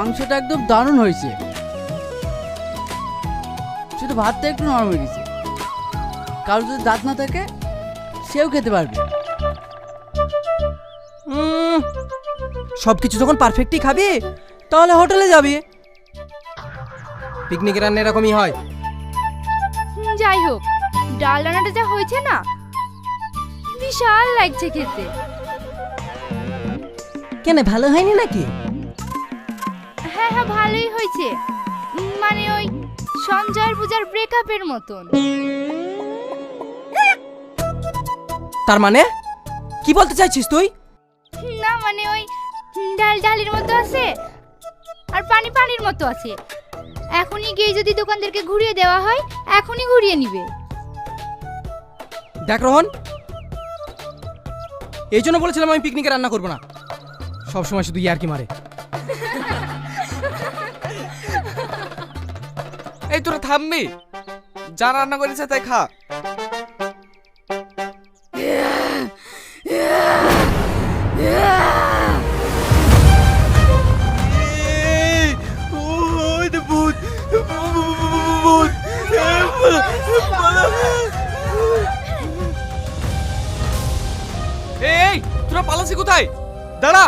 মাংসটা একদম দারুণ হয়েছে, শুধু ভাতটা একটু নরম হয়ে গেছে। কারো যদি দাঁত না থাকে সেও খেতে পারবে। সব কিছু যখন পারফেক্টই খাবি তাহলে হোটেলে যাবি। পিকনিকের রান্না এরকমই হয়। যাই হোক, ডাল রান্নাটা যা হয়েছে না, বিশাল লাগছে খেতে। কেন, ভালো হয়নি নাকি? হ্যাঁ হ্যাঁ, ভালোই হয়েছে। মানে ওই সঞ্জয়ের পূজার ব্রেকআপের মতন। তার মানে কি বলতে চাইছিস তুই? না মানে ওই ডাল ডালের মতো আছে আর পানি পানির মতো আছে। এখনই গিয়ে যদি দোকানদারকে ঘুরিয়ে দেওয়া হয়, এখনই ঘুরিয়ে নিবে। দেখ রোহন, এই জন্য বলেছিলাম আমি পিকনিকে রান্না করবো না। সব সময় শুধু ইয়ার্কি মারে। এই তোরা থামবি? যা রান্না করেছে তাই খা। এই তোরা পালাসি কোথায়? দাঁড়া।